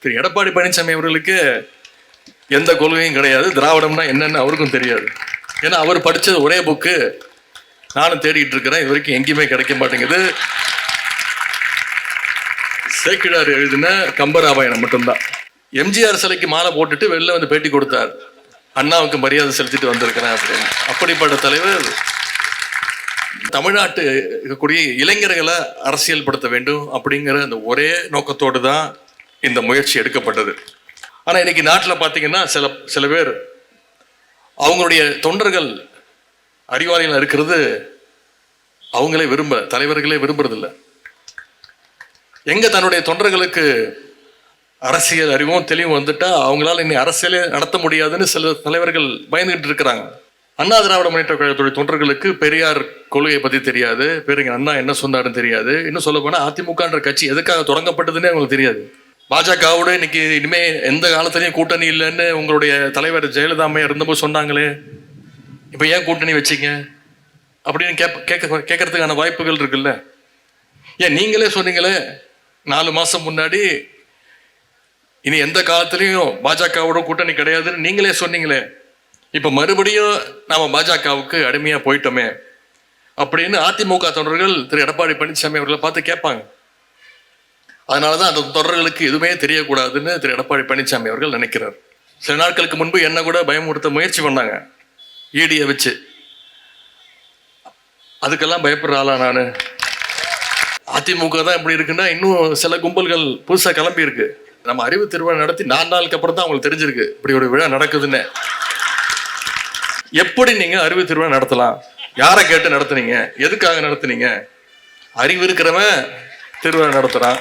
திரு எடப்பாடி பழனிசாமி அவர்களுக்கு எந்த கொள்கையும் கிடையாது. திராவிடம்னா என்னன்னு அவருக்கும் தெரியாது. ஏன்னா அவர் படித்தது ஒரே புக்கு, நானும் தேடிட்டு இருக்கிறேன், இது வரைக்கும் எங்கேயுமே கிடைக்க மாட்டேங்குது. சேக்கிழார் எழுதின கம்பராமாயணம் மட்டும்தான். எம்ஜிஆர் சிலைக்கு மாலை போட்டுட்டு வெளில வந்து பேட்டி கொடுத்தார், அண்ணாவுக்கு மரியாதை செலுத்திட்டு வந்திருக்கிறேன் அப்படின்னு. அப்படிப்பட்ட தலைவர் தமிழ்நாட்டு இருக்கக்கூடிய இளைஞர்களை அரசியல்படுத்த வேண்டும் அப்படிங்கிற அந்த ஒரே நோக்கத்தோடு தான் இந்த முயற்சி எடுக்கப்பட்டது. ஆனால் இன்னைக்கு நாட்டில் பார்த்தீங்கன்னா சில பேர் அவங்களுடைய தொண்டர்கள் அறிவாளிகள் இருக்கிறது அவங்களே தலைவர்களே விரும்புறதில்லை. எங்க தன்னுடைய தொண்டர்களுக்கு அரசியல் அறிவும் தெளிவும் வந்துட்டா அவங்களால இன்னும் அரசியலே நடத்த முடியாதுன்னு சில தலைவர்கள் பயந்துகிட்டு இருக்கிறாங்க. அண்ணா திராவிட முன்னேற்ற கழகத்துடைய தொண்டர்களுக்கு பெரியார் கொள்கையை பத்தி தெரியாது, பெரிய அண்ணா என்ன சொன்னாருன்னு தெரியாது. இன்னும் சொல்ல போனா அதிமுகன்ற கட்சி எதுக்காக தொடங்கப்பட்டதுன்னே அவங்களுக்கு தெரியாது. பாஜகவோட இன்னைக்கு இனிமே எந்த காலத்திலையும் கூட்டணி இல்லைன்னு உங்களுடைய தலைவர் ஜெயலலிதா அம்மையார் இருந்தபோது சொன்னாங்களே, இப்ப ஏன் கூட்டணி வச்சிங்க அப்படின்னு கேட்கறதுக்கான வாய்ப்புகள் இருக்குல்ல. ஏன் நீங்களே சொன்னீங்களே 4 மாசம் முன்னாடி இனி எந்த காலத்திலையும் பாஜகவோட கூட்டணி கிடையாதுன்னு நீங்களே சொன்னீங்களே, இப்ப மறுபடியும் நாம பாஜகவுக்கு அடிமையா போயிட்டோமே அப்படின்னு அதிமுக தொண்டர்கள் திரு எடப்பாடி பழனிசாமி அவர்களை பார்த்து கேட்பாங்க. அதனாலதான் அந்த தொடர்களுக்கு எதுவுமே தெரியக்கூடாதுன்னு திரு எடப்பாடி பழனிசாமி அவர்கள் நினைக்கிறார். சில நாட்களுக்கு முன்பு என்ன கூட பயமுறுத்த முயற்சி பண்ணாங்க ஈடியை வச்சு. அதுக்கெல்லாம் பயப்படுற ஆளா நானு? அதிமுக தான் இப்படி இருக்குன்னா இன்னும் சில கும்பல்கள் புதுசா கிளம்பி இருக்கு. நம்ம அறிவு திருவிழா நடத்தி 4 நாளுக்கு அப்புறம் தான் அவங்களுக்கு தெரிஞ்சிருக்கு இப்படி ஒரு விழா நடக்குதுன்னு. எப்படி நீங்க அறிவு திருவிழா நடத்தலாம்? யாரை கேட்டு நடத்துனீங்க? எதுக்காக நடத்துனீங்க? அறிவு இருக்கிறவன் திருவிழா நடத்துறான்.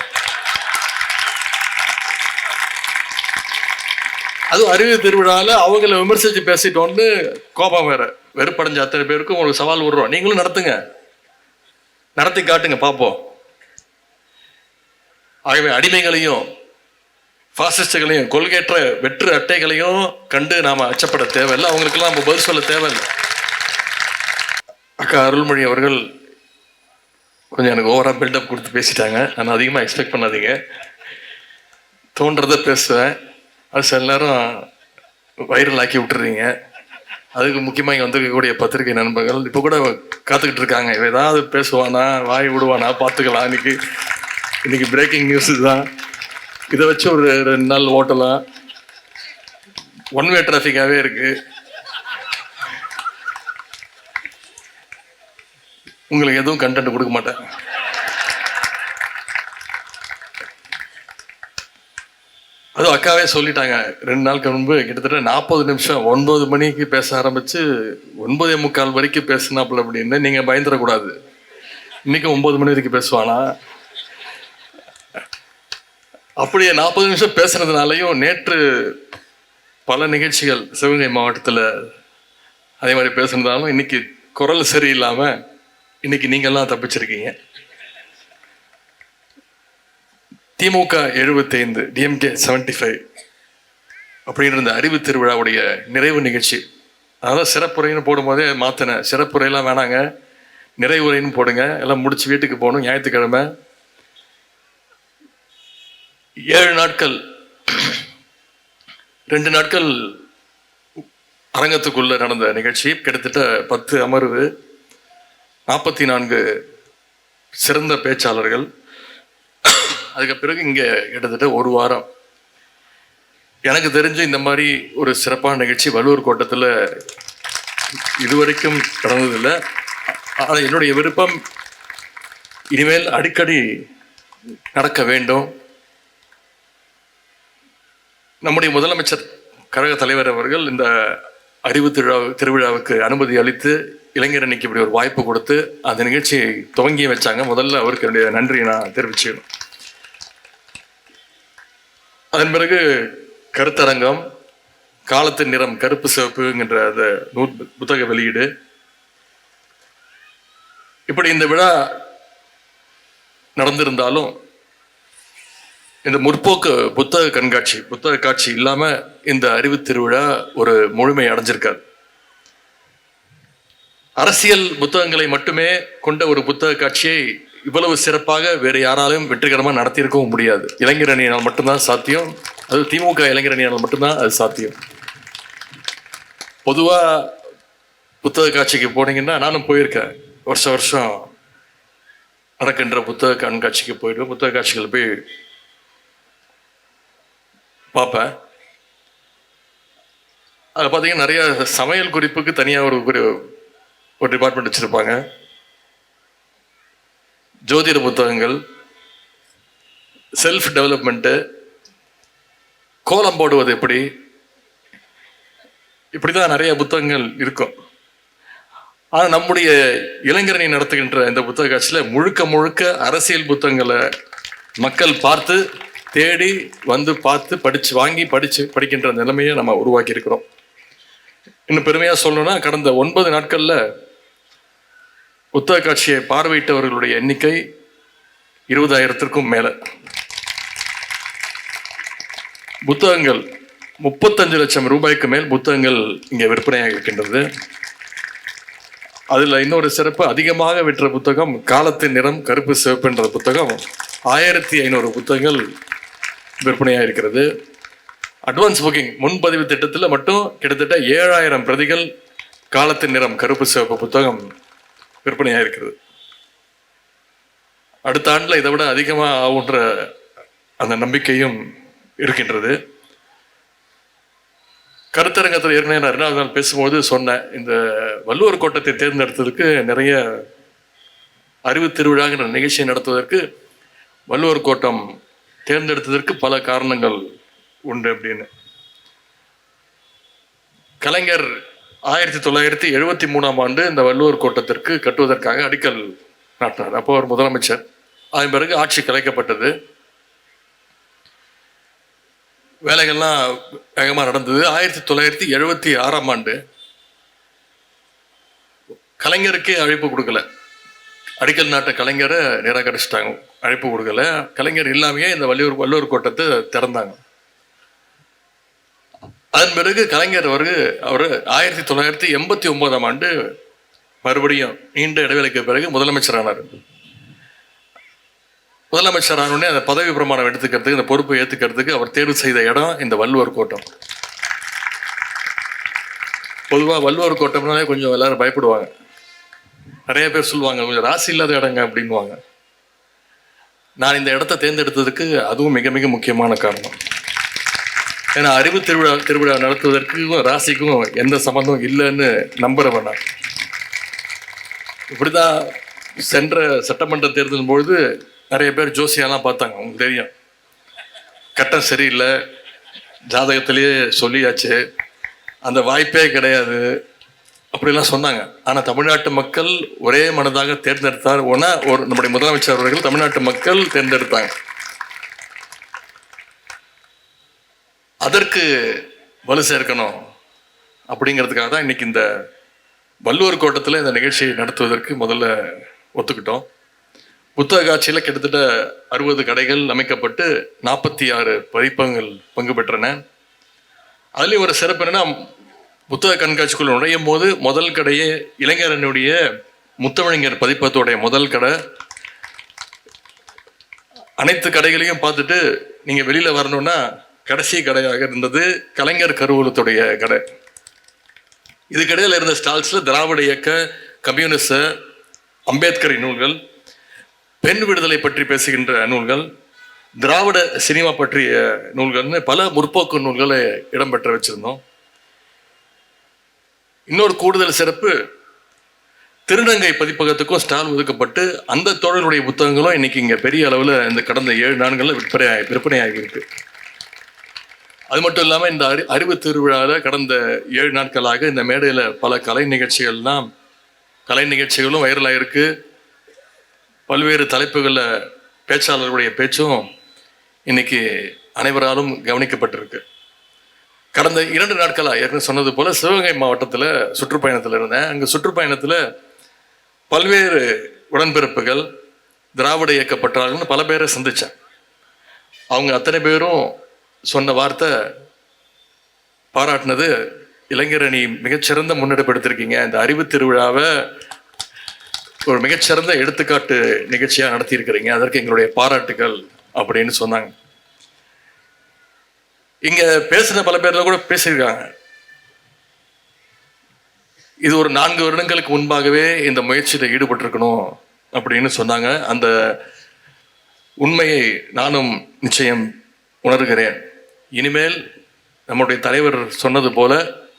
அதுவும் அறிவு திருவிழாவில் அவங்கள விமர்சித்து பேசிட்டோன்னு கோபம் வேற, வெறுப்படைஞ்ச அத்தனை பேருக்கும் உங்களுக்கு சவால் விடுறோம், நீங்களும் நடத்துங்க, நடத்தி காட்டுங்க பார்ப்போம். ஆகவே அடிமைகளையும் பாசிஸ்டுகளையும் கொள்கையற்ற வெற்று அட்டைகளையும் கண்டு நாம அச்சப்பட தேவையில்லை. அவங்களுக்கெல்லாம் நம்ம பதில் சொல்ல தேவையில்லை. அக்கா அருள்மொழி அவர்கள் கொஞ்சம் எனக்கு ஓவரா பில்டப் கொடுத்து பேசிட்டாங்க. நான் அதிகமாக எக்ஸ்பெக்ட் பண்ணாதீங்க, தோன்றதை பேசுவேன். அது சில நேரம் வைரல் ஆக்கி விட்டுறீங்க. அதுக்கு முக்கியமாக இங்கே வந்திருக்கக்கூடிய பத்திரிகை நண்பர்கள் இப்போ கூட காத்துக்கிட்டு இருக்காங்க, ஏதாவது பேசுவானா வாய் விடுவானா பார்த்துக்கலாம். இன்னைக்கு பிரேக்கிங் நியூஸ் தான், இதை வச்சு ஒரு 2 நாள் ஓட்டலாம். ஒன் வே டிராஃபிக்காகவே இருக்கு. உங்களுக்கு எதுவும் கண்டென்ட் கொடுக்க மாட்டேன். அதுவும் அக்காவே சொல்லிட்டாங்க 2 நாளுக்கு முன்பு, கிட்டத்தட்ட 40 நிமிஷம் 9 மணிக்கு பேச ஆரம்பிச்சு 9:45 வரைக்கும் பேசினாப்புல அப்படின்னு. நீங்க பயந்துடக்கூடாது, இன்னைக்கு 9 மணி வரைக்கும் பேசுவானா? அப்படியே 40 நிமிஷம் பேசுனதுனாலையும் நேற்று பல நிகழ்ச்சிகள் சிவகங்கை மாவட்டத்தில் அதே மாதிரி பேசுனதாலும் இன்னைக்கு குரல் சரியில்லாம இன்னைக்கு நீங்கெல்லாம் தப்பிச்சிருக்கீங்க. திமுக 75, டிஎம்கே 75 அப்படின்ற இந்த அறிவு திருவிழாவுடைய நிறைவு நிகழ்ச்சி, அதான் சிறப்புரைன்னு போடும்போதே மாத்தினேன். சிறப்புரையெல்லாம் வேணாங்க, நிறைவுரைன்னு போடுங்க, எல்லாம் முடிச்சு வீட்டுக்கு போகணும். ஞாயிற்றுக்கிழமை 7 நாட்கள் 2 நாட்கள் அரங்கத்துக்குள்ள நடந்த நிகழ்ச்சி. கிட்டத்தட்ட 10 அமர்வு, 44 சிறந்த பேச்சாளர்கள். அதுக்கு பிறகு இங்கே கிட்டத்தட்ட 1 வாரம். எனக்கு தெரிஞ்சு இந்த மாதிரி ஒரு சிறப்பான நிகழ்ச்சி வள்ளுவர் கோட்டத்தில் இதுவரைக்கும் நடந்ததில்லை. ஆனால் என்னுடைய விருப்பம் இனிமேல் அடிக்கடி நடக்க வேண்டும். நம்முடைய முதலமைச்சர் கழக தலைவர் அவர்கள் இந்த அறிவு திருவிழாவுக்கு அனுமதி அளித்து இளைஞர் அன்னைக்கு இப்படி ஒரு வாய்ப்பு கொடுத்து அந்த நிகழ்ச்சியை துவங்கி வச்சாங்க. முதல்ல அவருக்கு என்னுடைய நன்றியை நான் தெரிவிச்சுக்கணும். அதன் பிறகு கருத்தரங்கம், காலத்தின் நிறம் கருப்பு சிவப்புங்கிற அந்த புத்தக வெளியீடு. இப்படி இந்த விழா நடந்திருந்தாலும் இந்த முற்போக்கு புத்தக காட்சி இல்லாம இந்த அறிவு திருவிழா ஒரு முழுமை அடைஞ்சிருக்காது. அரசியல் புத்தகங்களை மட்டுமே கொண்ட ஒரு புத்தக காட்சியை இவ்வளவு சிறப்பாக வேறு யாராலும் வெற்றிகரமாக நடத்தியிருக்கவும் முடியாது. இளைஞர் அணியினால் மட்டும்தான் சாத்தியம். அது திமுக இளைஞரணியால் மட்டும்தான் அது சாத்தியம். பொதுவாக புத்தக காட்சிக்கு போனீங்கன்னா, நானும் போயிருக்கேன், வருஷம் நடக்கின்ற புத்தக கண்காட்சிக்கு போயிடுவேன். புத்தக காட்சிகள் போய் பார்ப்பேன். அதில் பார்த்தீங்கன்னா நிறைய சமையல் குறிப்புக்கு தனியாக ஒரு டிபார்ட்மெண்ட் வச்சுருப்பாங்க. ஜோதிட புத்தகங்கள், செல்ஃப் டெவலப்மெண்ட்டு, கோலம் போடுவது எப்படி, இப்படி தான் நிறைய புத்தகங்கள் இருக்கும். ஆனால் நம்முடைய இளைஞரணி நடத்துகின்ற இந்த புத்தக காட்சியில் முழுக்க முழுக்க அரசியல் புத்தகங்களை மக்கள் பார்த்து தேடி வந்து பார்த்து படிக்கின்ற நிலைமையை நம்ம உருவாக்கி இருக்கிறோம். இன்னும் பெருமையாக சொல்லணும்னா, கடந்த 9 நாட்களில் புத்தக காட்சியை பார்வையிட்டவர்களுடைய எண்ணிக்கை 20,000க்கும் மேலே. புத்தகங்கள் 35 லட்சம் ரூபாய்க்கு மேல் புத்தகங்கள் இங்கே விற்பனையாக இருக்கின்றது. அதில் இன்னொரு சிறப்பு, அதிகமாக விற்ற புத்தகம் காலத்தின் நிறம் கருப்பு சிவப்பு என்ற புத்தகம் 1500 புத்தகங்கள் விற்பனையாக இருக்கிறது. அட்வான்ஸ் புக்கிங் முன்பதிவு திட்டத்தில் மட்டும் கிட்டத்தட்ட 7000 பிரதிகள் காலத்தின் நிறம் கருப்பு சிவப்பு புத்தகம் விற்பனையாக இருக்கிறது. அடுத்த ஆண்டில் இதை விட அதிகமாக ஆகுன்ற அந்த நம்பிக்கையும் இருக்கின்றது. கருத்தரங்கத்தில் ஏற்கனவே நான் 2வது நாள் பேசும்போது சொன்னேன், இந்த வள்ளுவர் கோட்டத்தை தேர்ந்தெடுத்ததுக்கு நிறைய அறிவு திருவிழாங்கிற நிகழ்ச்சியை நடத்துவதற்கு வள்ளுவர் கோட்டம் தேர்ந்தெடுத்ததற்கு பல காரணங்கள் உண்டு அப்படின்னு. கலைஞர் 1973ஆம் ஆண்டு இந்த வள்ளுவர் கோட்டத்திற்கு கட்டுவதற்காக அடிக்கல் நாட்டினார். அப்போ ஒரு முதலமைச்சர். அதன் பிறகு ஆட்சி கலைக்கப்பட்டது. வேலைகள்லாம் வேகமாக நடந்தது. 1976ஆம் ஆண்டு கலைஞருக்கே அழைப்பு கொடுக்கல. அடிக்கல் நாட்ட கலைஞரை நிராகரிச்சிட்டாங்க, அழைப்பு கொடுக்கல. கலைஞர் இல்லாமையே இந்த வள்ளுவர் கோட்டத்தை திறந்தாங்க. அதன் பிறகு கலைஞர் அவர் 1989ஆம் ஆண்டு மறுபடியும் நீண்ட இடைவேளைக்கு பிறகு முதலமைச்சரானார். முதலமைச்சரானே அந்த பதவி பிரமாணம் எடுத்துக்கிறதுக்கு, இந்த பொறுப்பை ஏற்றுக்கிறதுக்கு அவர் தேர்வு செய்த இடம் இந்த வள்ளுவர் கோட்டம். பொதுவாக வள்ளுவர் கோட்டம்னாலே கொஞ்சம் எல்லாரும் பயப்படுவாங்க. நிறைய பேர் சொல்லுவாங்க, கொஞ்சம் ராசி இல்லாத இடங்க அப்படின்வாங்க. நான் இந்த இடத்த தேர்ந்தெடுத்ததுக்கு அதுவும் மிக மிக முக்கியமான காரணம். ஏன்னா அறிவு திருவிழா நடத்துவதற்கும் ராசிக்கும் எந்த சம்பந்தம் இல்லைன்னு நம்புறவன் நான். இப்படிதான் சென்ற சட்டமன்ற தேர்தல் பொழுது நிறைய பேர் ஜோசியெல்லாம் பார்த்தாங்க. உங்களுக்கு தெரியும், கட்டம் சரியில்லை, ஜாதகத்திலேயே சொல்லியாச்சு, அந்த வாய்ப்பே கிடையாது அப்படிலாம் சொன்னாங்க. ஆனால் தமிழ்நாட்டு மக்கள் ஒரே மனதாக தேர்ந்தெடுத்தார். நம்முடைய முதலமைச்சர் அவர்கள் தமிழ்நாட்டு மக்கள் தேர்ந்தெடுத்தாங்க. அதற்கு வலு சேர்க்கணும் அப்படிங்கிறதுக்காக தான் இன்னைக்கு இந்த வள்ளுவர் கோட்டத்தில் இந்த நிகழ்ச்சியை நடத்துவதற்கு முதல்ல ஒத்துக்கிட்டோம். புத்தக காட்சியில் கிட்டத்தட்ட 60 கடைகள் அமைக்கப்பட்டு 46 பதிப்பகங்கள் பங்கு பெற்றன. அதுலேயும் ஒரு சிறப்பு என்னன்னா, புத்தக கண்காட்சிக்குள்ள நுழையும் போது முதல் கடையே இளைஞரனுடைய முத்தமிழர் பதிப்பகத்துடைய முதல் கடை. அனைத்து கடைகளையும் பார்த்துட்டு நீங்கள் வெளியில் வரணும்னா கடைசி கடையாக இருந்தது கலைஞர் கருவூலத்துடைய கடை. இது கடையில் இருந்த ஸ்டால்ஸில் திராவிட இயக்க, கம்யூனிச, அம்பேத்கரின் நூல்கள், பெண் விடுதலை பற்றி பேசுகின்ற நூல்கள், திராவிட சினிமா பற்றிய நூல்கள்னு பல முற்போக்கு நூல்களை இடம்பெற்ற வச்சிருந்தோம். இன்னொரு கூடுதல் சிறப்பு, திருநங்கை பதிப்பகத்துக்கும் ஸ்டால் ஒதுக்கப்பட்டு அந்த தோழர்களுடைய புத்தகங்களும் இன்னைக்கு இங்கே பெரிய அளவில் இந்த கடந்த 7 நாட்களில் விற்பனையாகி இருக்கு. அது மட்டும் இல்லாமல் இந்த அறிவு திருவிழாவில் கடந்த 7 நாட்களாக இந்த மேடையில் பல கலை நிகழ்ச்சிகளும் வைரலாக இருக்கு. பல்வேறு தலைப்புகளில் பேச்சாளர்களுடைய பேச்சும் இன்னைக்கு அனைவராலும் கவனிக்கப்பட்டிருக்கு. கடந்த 2 நாட்களாக ஏற்கனவே சொன்னது போல சிவகங்கை மாவட்டத்தில் சுற்றுப்பயணத்தில் இருந்தேன். அங்கே சுற்றுப்பயணத்தில் பல்வேறு உடன்பிறப்புகள், திராவிட இயக்கப்பட்டார்கள்னு பல பேரை சந்தித்தேன். அவங்க அத்தனை பேரும் சொன்ன வார்த்தை, பாராட்டினது, இளைஞரணி மிகச்சிறந்த முன்னெடுப்பு எடுத்திருக்கீங்க, இந்த அறிவு திருவிழாவை ஒரு மிகச்சிறந்த எடுத்துக்காட்டு நிகழ்ச்சியாக நடத்தியிருக்கிறீங்க, அதற்கு எங்களுடைய பாராட்டுகள் அப்படின்னு சொன்னாங்க. இங்க பேசின பல பேர்ல கூட பேசியிருக்காங்க. இது ஒரு 4 வருடங்களுக்கு முன்பாகவே இந்த முயற்சியில் ஈடுபட்டிருக்கணும் அப்படின்னு சொன்னாங்க. அந்த உண்மையை நானும் நிச்சயம் உணர்கிறேன். இனிமேல் நம்முடைய தலைவர் சொன்னது போல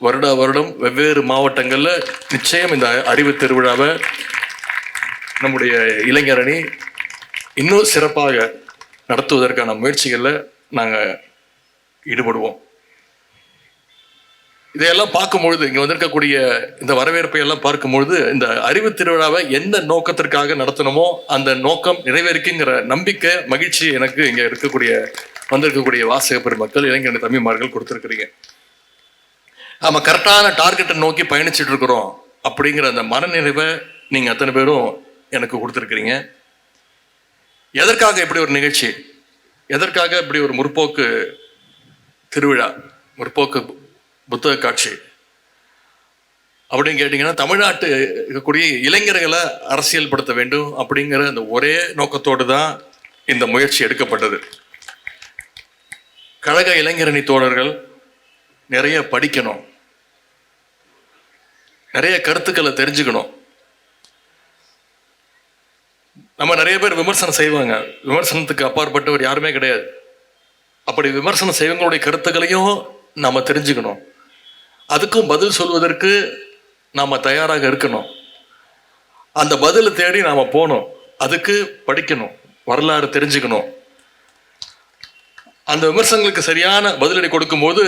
வருடா வருடம் வெவ்வேறு மாவட்டங்களில் நிச்சயம் இந்த அறிவு திருவிழாவை நம்முடைய இளைஞரணி இன்னும் சிறப்பாக நடத்துவதற்கான முயற்சிகளில் நாங்கள் ஈடுபடுவோம். இதையெல்லாம் பார்க்கும்பொழுது, இங்கே வந்திருக்கக்கூடிய இந்த வரவேற்பை எல்லாம் பார்க்கும்பொழுது, இந்த அறிவு திருவிழாவை எந்த நோக்கத்திற்காக நடத்தணுமோ அந்த நோக்கம் நிறைவேறிக்குங்கிற நம்பிக்கை, மகிழ்ச்சி எனக்கு இங்கே வந்திருக்கக்கூடிய வாசக பெருமக்கள், இளைஞர் தம்பிமார்கள் கொடுத்துருக்குறீங்க. நம்ம கரெக்டான டார்கெட்டை நோக்கி பயணிச்சுட்டு இருக்கிறோம் அப்படிங்கிற அந்த மனநிறைவை நீங்கள் அத்தனை பேரும் எனக்கு கொடுத்துருக்குறீங்க. எதற்காக இப்படி ஒரு நிகழ்ச்சி, எதற்காக இப்படி ஒரு முற்போக்கு திருவிழா, முற்போக்கு புத்தக காட்சி அப்படின்னு கேட்டிங்கன்னா, தமிழ்நாட்டு இருக்கக்கூடிய இளைஞர்களை அரசியல் படுத்த வேண்டும் அப்படிங்கிற அந்த ஒரே நோக்கத்தோடு தான் இந்த முயற்சி எடுக்கப்பட்டது. கழக இளைஞரணி தோழர்கள் நிறைய படிக்கணும், நிறைய கருத்துக்களை தெரிஞ்சுக்கணும். நம்ம நிறைய பேர் விமர்சனம் செய்வாங்க, விமர்சனத்துக்கு அப்பாற்பட்டவர் யாருமே கிடையாது. அப்படி விமர்சனம் செய்வங்களுடைய கருத்துக்களையும் நாம் தெரிஞ்சுக்கணும். அதுக்கும் பதில் சொல்வதற்கு நாம் தயாராக இருக்கணும். அந்த பதிலை தேடி நாம் போகணும், அதுக்கு படிக்கணும், வரலாறு தெரிஞ்சுக்கணும். அந்த விமர்சனங்களுக்கு சரியான பதிலடி கொடுக்கும்போது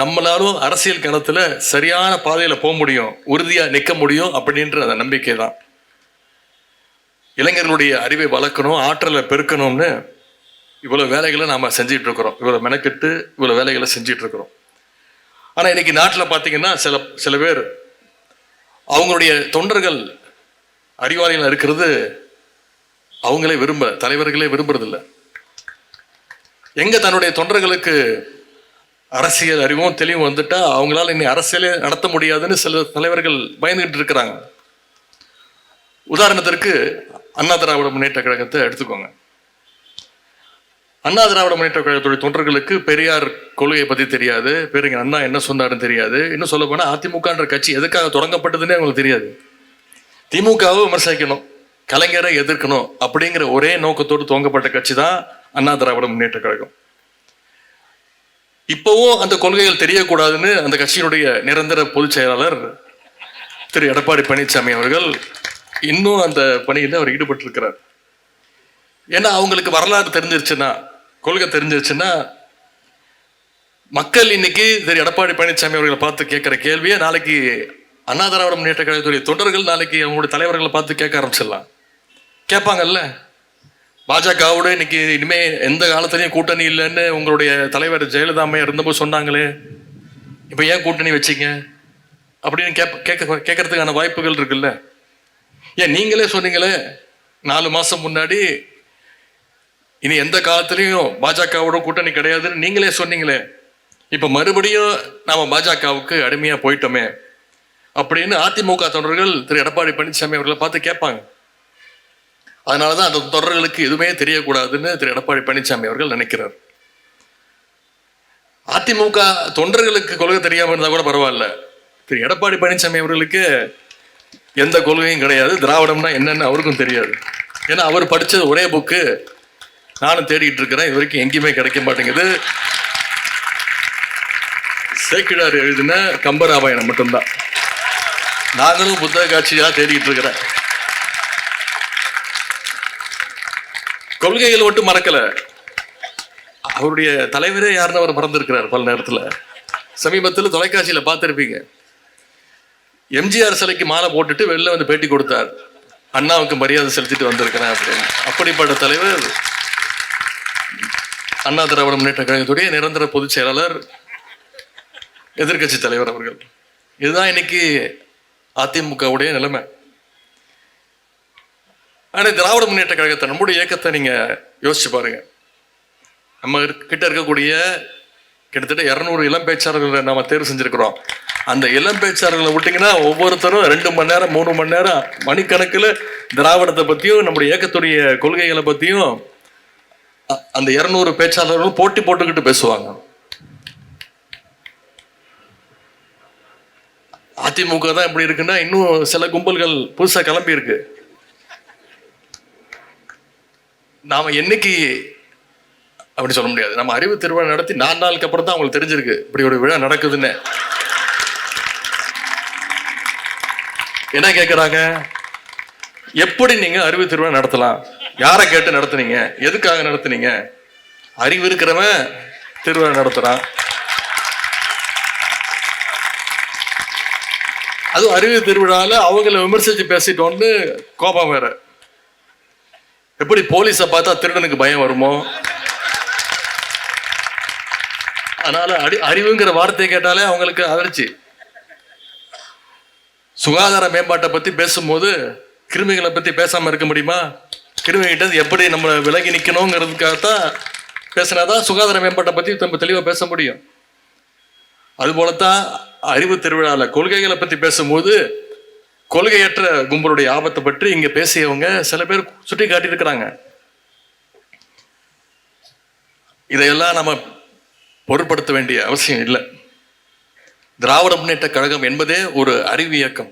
நம்மளாலும் அரசியல் களத்தில் சரியான பாதையில் போக முடியும், உறுதியாக நிற்க முடியும் அப்படின்ற அந்த நம்பிக்கை தான். இளைஞர்களுடைய அறிவை வளர்க்கணும், ஆற்றலை பெருக்கணும்னு இவ்வளோ வேலைகளை நாம் செஞ்சிட்டு இருக்கிறோம், இவ்வளோ மெனக்கெட்டு இவ்வளோ வேலைகளை செஞ்சிட்டு இருக்கிறோம். ஆனால் இன்னைக்கு நாட்டில் பார்த்தீங்கன்னா சில பேர் அவங்களுடைய தொண்டர்கள் அறிவாளிகள் இருக்கிறது அவங்களே தலைவர்களே விரும்புறதில்லை. எங்க தன்னுடைய தொண்டர்களுக்கு அரசியல் அறிவும் தெளிவும் வந்துட்டா அவங்களால இனி அரசியலே நடத்த முடியாதுன்னு சில தலைவர்கள் பயந்துகிட்டு இருக்கிறாங்க. உதாரணத்திற்கு அண்ணா திராவிட முன்னேற்ற கழகத்தை எடுத்துக்கோங்க. அண்ணா திராவிட முன்னேற்ற கழகத்துடைய தொண்டர்களுக்கு பெரியார் கொள்கையை பற்றி தெரியாது, பேருங்க அண்ணா என்ன சொன்னாருன்னு தெரியாது. இன்னும் சொல்ல போனால் அதிமுகன்ற கட்சி எதுக்காக தொடங்கப்பட்டதுன்னே அவங்களுக்கு தெரியாது. திமுகவை விமர்சிக்கணும், கலைஞரை எதிர்க்கணும் அப்படிங்கிற ஒரே நோக்கத்தோடு துவங்கப்பட்ட கட்சி தான் அண்ணா திராவிட முன்னேற்ற கழகம். இப்போவும் அந்த கொள்கைகள் தெரியக்கூடாதுன்னு அந்த கட்சியினுடைய நிரந்தர பொதுச் செயலாளர் திரு எடப்பாடி பழனிசாமி அவர்கள் இன்னும் அந்த பணியில் அவர் ஈடுபட்டிருக்கிறார். ஏன்னா அவங்களுக்கு வரலாறு தெரிஞ்சிருச்சுன்னா, கொள்கை தெரிஞ்சிருச்சுன்னா, மக்கள் இன்னைக்கு திரு எடப்பாடி பழனிசாமி அவர்களை பார்த்து கேட்கிற கேள்வியை நாளைக்கு அண்ணா திராவிட முன்னேற்ற கழகத்துடைய தொண்டர்கள் நாளைக்கு அவங்களுடைய தலைவர்களை பார்த்து கேட்க ஆரம்பிச்சிடலாம். கேட்பாங்கல்ல, பாஜகவோட இன்னைக்கு இனிமே எந்த காலத்திலையும் கூட்டணி இல்லைன்னு உங்களுடைய தலைவர் ஜெயலலிதா அம்மையா இருந்தபோது சொன்னாங்களே, இப்போ ஏன் கூட்டணி வச்சிங்க அப்படின்னு கேட்கறதுக்கான வாய்ப்புகள் இருக்குல்ல. ஏன் நீங்களே சொன்னீங்களே 4 மாசம் முன்னாடி இனி எந்த காலத்திலையும் பாஜகவோட கூட்டணி கிடையாதுன்னு நீங்களே சொன்னீங்களே, இப்ப மறுபடியும் நாம பாஜகவுக்கு அடிமையா போயிட்டோமே அப்படின்னு அதிமுக தொண்டர்கள் திரு எடப்பாடி பழனிசாமி அவர்களை பார்த்து கேட்பாங்க. அதனாலதான் அந்த தொடர்களுக்கு எதுவுமே தெரியக்கூடாதுன்னு திரு எடப்பாடி பழனிசாமி அவர்கள் நினைக்கிறார். அதிமுக தொண்டர்களுக்கு கொள்கை தெரியாம இருந்தா கூட பரவாயில்ல, திரு எடப்பாடி பழனிசாமி அவர்களுக்கு எந்த கொள்கையும் கிடையாது, திராவிடம்னா என்னன்னு அவருக்கும் தெரியாது. ஏன்னா அவர் படிச்சது ஒரே புக்கு நானும் தேடிட்டு இருக்கிறேன், இது வரைக்கும் எங்கேயுமே கிடைக்க மாட்டேங்குது. சேக்கிழார் எழுதின கம்பராமாயணம் மட்டும்தான். நாங்களும் புத்தக காட்சியா தேடிட்டு இருக்கிறேன். கொள்கைகள் மட்டும் மறக்கல, அவருடைய தலைவரே யாருன்னு அவர் மறந்துருக்கிறார் பல நேரத்தில். சமீபத்தில் தொலைக்காட்சியில பார்த்துருப்பீங்க, எம்ஜிஆர் சிலைக்கு மாலை போட்டுட்டு வெளில வந்து பேட்டி கொடுத்தார், அண்ணாவுக்கு மரியாதை செலுத்திட்டு வந்திருக்கிறேன் அப்படின்னு. அப்படிப்பட்ட தலைவர் அண்ணா திராவிட முன்னேற்ற கழகத்துடைய நிரந்தர பொதுச் செயலாளர், எதிர்கட்சி தலைவர் அவர்கள். இதுதான் இன்னைக்கு அதிமுகவுடைய நிலைமை. ஆனால் திராவிட முன்னேற்ற கழகத்தை, நம்முடைய இயக்கத்தை நீங்க யோசிச்சு பாருங்க. நம்ம கிட்ட இருக்கக்கூடிய கிட்டத்தட்ட 200 இளம் பேச்சாளர்களை நாம தேர்வு செஞ்சிருக்கிறோம். அந்த இளம் பேச்சாளர்களை விட்டீங்கன்னா ஒவ்வொருத்தரும் 2 மணி நேரம் 3 மணி நேரம் மணிக்கணக்கில் திராவிடத்தை பத்தியும் நம்முடைய இயக்கத்துடைய கொள்கைகளை பத்தியும் அந்த 200 பேச்சாளர்களும் போட்டி போட்டுக்கிட்டு பேசுவாங்க. அதிமுக தான் இப்படி இருக்குன்னா இன்னும் சில கும்பல்கள் புதுசா கிளம்பி இருக்கு. நாம என்னைக்கு அப்படி சொல்ல முடியாது. நம்ம அறிவு திருவிழா நடத்தி 4 நாளுக்கு அப்புறம் தான் அவங்களுக்கு தெரிஞ்சிருக்கு இப்படி ஒரு விழா நடக்குதுன்னு. என்ன கேட்குறாங்க, எப்படி நீங்க அறிவு திருவிழா நடத்தலாம், யாரை கேட்டு நடத்துனீங்க, எதுக்காக நடத்துனீங்க? அறிவு இருக்கிறவன் திருவிழா நடத்துறான். அதுவும் அறிவு திருவிழாவில் அவங்கள விமர்சித்து பேசிட்டோன்னு கோபம் வேற. எப்படி போலீஸை பார்த்தா திருடனுக்கு பயம் வருமோ, அதனால அறிவுங்கிற வார்த்தையை கேட்டாலே அவங்களுக்கு அதிர்ச்சி. சுகாதார மேம்பாட்டை பத்தி பேசும்போது கிருமிகளை பத்தி பேசாம இருக்க முடியுமா? கிருமிகிட்ட எப்படி நம்ம விலகி நிற்கணுங்கிறதுக்காகத்தான் பேசினாதான் சுகாதார மேம்பாட்டை பத்தி நம்ம தெளிவாக பேச முடியும். அதுபோலத்தான் அறிவு திருவிழாவில் கொள்கைகளை பத்தி பேசும்போது கொள்கையற்ற கும்பலுடைய ஆபத்தை பற்றி இங்க பேசியவங்க சில பேர் சுட்டி காட்டியிருக்கிறாங்க. இதையெல்லாம் நம்ம பொருட்படுத்த வேண்டிய அவசியம் இல்லை. திராவிட முன்னேற்ற கழகம் என்பதே ஒரு அறிவு இயக்கம்.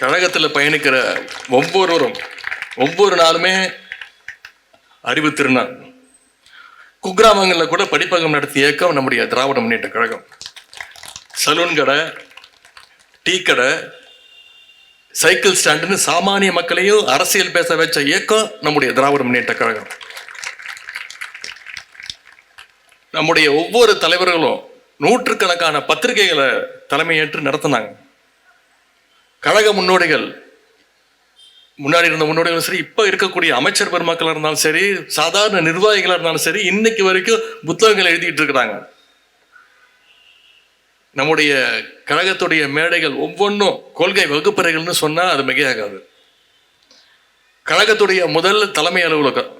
கழகத்தில் பயணிக்கிற ஒவ்வொருவரும் ஒவ்வொரு நாளுமே அறிவு திருநாள். குக்கிராமங்களில் கூட படிப்பகம் நடத்திய இயக்கம் நம்முடைய திராவிட முன்னேற்ற கழகம். சலூன் கடை, டீ கடை, சைக்கிள் ஸ்டாண்டுன்னு சாமானிய மக்களையும் அரசியல் பேச வச்ச இயக்கம் நம்முடைய திராவிட முன்னேற்ற கழகம். நம்முடைய ஒவ்வொரு தலைவர்களும் நூற்றுக்கணக்கான பத்திரிகைகளை தலைமையேற்று நடத்தினாங்க. கழக முன்னோடிகள், முன்னாடி இருந்த முன்னோடிகளும் சரி, இப்ப இருக்கக்கூடிய அமைச்சர் பெருமக்களா இருந்தாலும் சரி, சாதாரண நிர்வாகிகளா இருந்தாலும் சரி, இன்னைக்கு வரைக்கும் புத்தகங்கள் எழுதிட்டு இருக்கிறாங்க. நம்முடைய கழகத்துடைய மேடைகள் ஒவ்வொன்றும் கொள்கை வகுப்பறைகள்னு சொன்னா அது மிகையாகாது. கழகத்துடைய முதல் தலைமை அலுவலகம்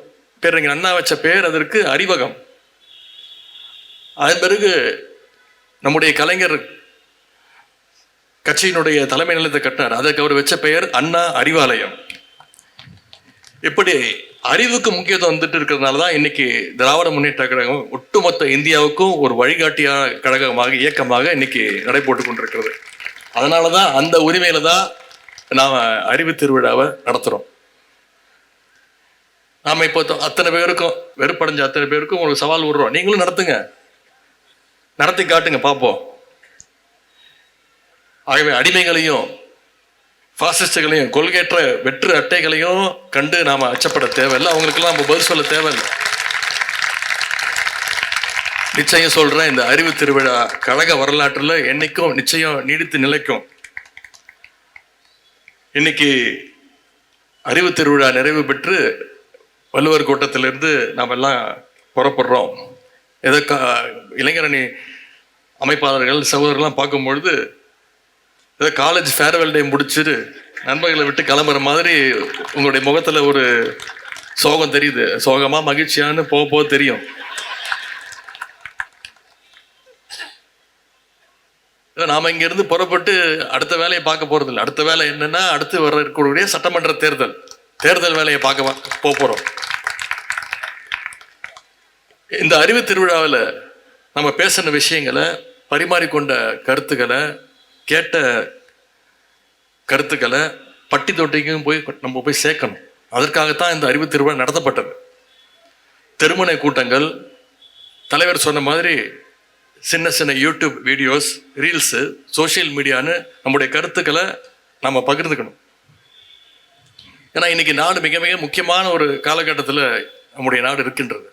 பேர் அண்ணா வச்ச பேர் அதற்கு அறிவகம். அதன் பிறகு நம்முடைய கலைஞர் கட்சியினுடைய தலைமை நிலையத்தை கட்டினார், அதற்கு அவர் வச்ச பெயர் அண்ணா அறிவாலயம். இப்படி அறிவுக்கு முக்கியத்துவம் வந்துட்டு இருக்கிறதுனால தான் இன்னைக்கு திராவிட முன்னேற்ற கழகம் ஒட்டுமொத்த இந்தியாவுக்கும் ஒரு வழிகாட்டியான கழகமாக இயக்கமாக இன்னைக்கு நடைபோட்டு கொண்டிருக்கிறது. அதனால தான் அந்த உரிமையில தான் நாம் அறிவு திருவிழாவை நடத்துகிறோம். நாம் இப்போ அத்தனை பேருக்கும் வெறுப்படைஞ்ச அத்தனை பேருக்கும் ஒரு சவால் விடுறோம், நீங்களும் நடத்துங்க, நடத்தி காட்டுங்க பார்ப்போம். ஆகவே அடிமைகளையும் பாசிஸ்டுகளையும் கொள்கையற்ற வெற்று அட்டைகளையும் கண்டு நாம அச்சப்பட தேவையில்லை, அவங்களுக்கெல்லாம் நம்ம பதில் சொல்ல தேவையில்லை. நிச்சயம் சொல்றேன், இந்த அறிவு திருவிழா கழக வரலாற்றுல என்னைக்கும் நிச்சயம் நீடித்து நிலைக்கும். இன்னைக்கு அறிவு திருவிழா நிறைவு பெற்று வள்ளுவர் கோட்டத்திலிருந்து நாம் எல்லாம் புறப்படுறோம். எதற்கா இளைஞரணி அமைப்பாளர்கள் சகோதரர்கள்லாம் பார்க்கும்பொழுது ஏதோ காலேஜ் ஃபேர்வெல் டே முடிச்சுட்டு நண்பர்களை விட்டு கிளம்புற மாதிரி உங்களுடைய முகத்தில் ஒரு சோகம் தெரியுது. சோகமாக மகிழ்ச்சியான்னு போக போக தெரியும். நாம் இங்கேருந்து புறப்பட்டு அடுத்த வேலையை பார்க்க போகிறது இல்லை. அடுத்த வேலை என்னன்னா, அடுத்து வர இருக்கக்கூடிய சட்டமன்ற தேர்தல் வேலையை பார்க்க போகிறோம். இந்த அறிவு திருவிழாவில் நம்ம பேசின விஷயங்களை, பரிமாறிக்கொண்ட கருத்துக்களை, கேட்ட கருத்துக்களை பட்டி தொட்டிக்கும் நம்ம போய் சேர்க்கணும். அதற்காகத்தான் இந்த அறிவு திருவிழா நடத்தப்பட்டது. திருமண கூட்டங்கள், தலைவர் சொன்ன மாதிரி சின்ன சின்ன யூடியூப் வீடியோஸ், ரீல்ஸு, சோசியல் மீடியான்னு நம்முடைய கருத்துக்களை நம்ம பகிர்ந்துக்கணும். ஏன்னா இன்னைக்கு நாடு மிக மிக முக்கியமான ஒரு காலகட்டத்தில் நம்முடைய நாடு இருக்கின்றது.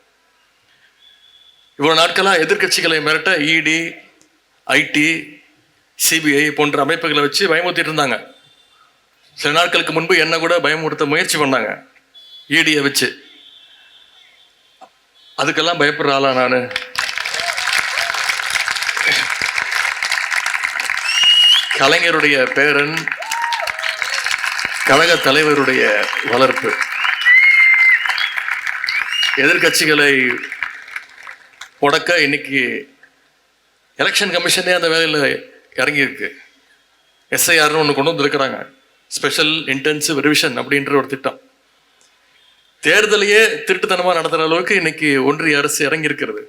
இவ்வளவு நாட்களாக எதிர்கட்சிகளை மிரட்ட இடி, ஐடி, சிபிஐ போன்ற அமைப்புகளை வச்சு பயமுறுத்திட்டு இருந்தாங்க. சில நாட்களுக்கு முன்பு என்ன கூட பயமுறுத்த முயற்சி பண்ணாங்க இடியை வச்சு. அதுக்கெல்லாம் பயப்படுற ஆளா நான்? கலைஞருடைய பேரன், கழக தலைவருடைய வளர்ப்பு, எதிர்கட்சிகளை முடக்க இன்னைக்கு எலெக்ஷன் கமிஷனே அந்த வேலையில் இறங்கியிருக்கு. எஸ்ஐஆர்னு ஒன்று கொண்டு வந்துருக்கிறாங்க, ஸ்பெஷல் இன்டென்சிவ் ரிவிஷன் அப்படின்ற ஒரு திட்டம். தேர்தலையே திருட்டுத்தனமாக நடத்துகிற அளவுக்கு இன்னைக்கு ஒன்றிய அரசு இறங்கி இருக்கிறது.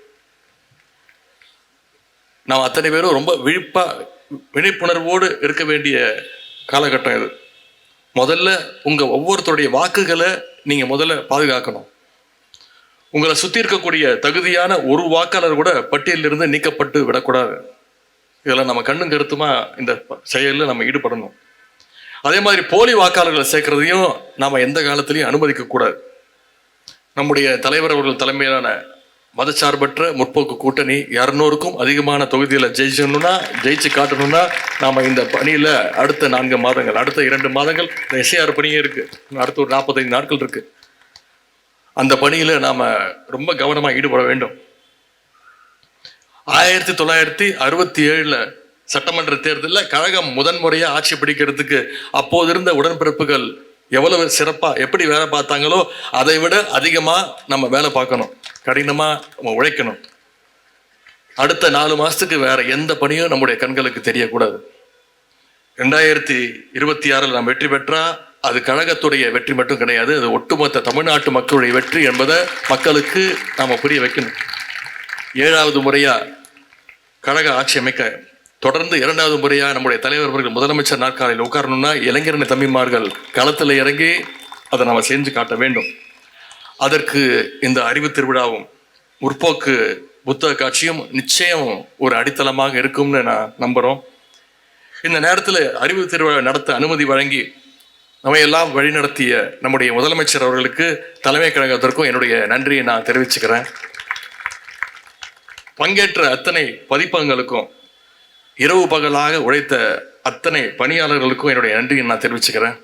நாம் அத்தனை பேரும் ரொம்ப விழிப்பாக விழிப்புணர்வோடு இருக்க வேண்டிய காலகட்டம் இது. முதல்ல உங்கள் ஒவ்வொருத்தருடைய வாக்குகளை நீங்கள் முதல்ல பாதுகாக்கணும். உங்களை சுற்றி இருக்கக்கூடிய தகுதியான ஒரு வாக்காளர் கூட பட்டியலிருந்து நீக்கப்பட்டு விடக்கூடாது. இதெல்லாம் நம்ம கண்ணும் கருத்துமா இந்த செயலில் நம்ம ஈடுபடணும். அதே மாதிரி போலி வாக்காளர்களை சேர்க்கறதையும் நாம் எந்த காலத்திலையும் அனுமதிக்கக்கூடாது. நம்முடைய தலைவர் அவர்கள் தலைமையிலான மதச்சார்பற்ற முற்போக்கு கூட்டணி 200க்கும் அதிகமான தொகுதியில் ஜெயிச்சு காட்டணும்னா நாம் இந்த பணியில் அடுத்த 4 மாதங்கள், அடுத்த 2 மாதங்கள் எஸ்ஐஆர் பணியே இருக்குது, அடுத்த ஒரு 45 நாட்கள் இருக்குது. அந்த பணியில் நாம் ரொம்ப கவனமாக ஈடுபட வேண்டும். 1967 சட்டமன்ற தேர்தலில் கழகம் முதன்முறையாக ஆட்சி பிடிக்கிறதுக்கு அப்போது இருந்த உடன்பிறப்புகள் எவ்வளவு சிறப்பாக எப்படி வேலை பார்த்தாங்களோ அதை விட அதிகமாக நம்ம வேலை பார்க்கணும், கடினமாக நம்ம உழைக்கணும். அடுத்த 4 மாதத்துக்கு வேற எந்த பணியும் நம்முடைய கண்களுக்கு தெரியக்கூடாது. 2026 நாம் வெற்றி பெற்றா அது கழகத்துடைய வெற்றி மட்டும் கிடையாது, அது ஒட்டுமொத்த தமிழ்நாட்டு மக்களுடைய வெற்றி என்பதை மக்களுக்கு நாம் புரிய வைக்கணும். 7வது முறையாக கழக ஆட்சி அமைக்க தொடர்ந்து 2வது முறையாக நம்முடைய தலைவர் அவர்கள் முதலமைச்சர் நாற்காலியில் உட்காரணும்னா இளைஞரணி தம்பிமார்கள் களத்தில் இறங்கி அதை நம்ம செஞ்சு காட்ட வேண்டும். அதற்கு இந்த அறிவு திருவிழாவும் முற்போக்கு புத்தக காட்சியும் நிச்சயம் ஒரு அடித்தளமாக இருக்கும்னு நான் நம்புகிறோம். இந்த நேரத்தில் அறிவு திருவிழா நடத்த அனுமதி வழங்கி நம்மையெல்லாம் வழிநடத்திய நம்முடைய முதலமைச்சர் அவர்களுக்கு, தலைமை கழகத்திற்கும் என்னுடைய நன்றியை நான் தெரிவிச்சுக்கிறேன். பங்கேற்ற அத்தனை பதிப்பகங்களுக்கும், இரவு பகலாக உழைத்த அத்தனை பணியாளர்களுக்கும் என்னுடைய நன்றியை நான் தெரிவிச்சுக்கிறேன்.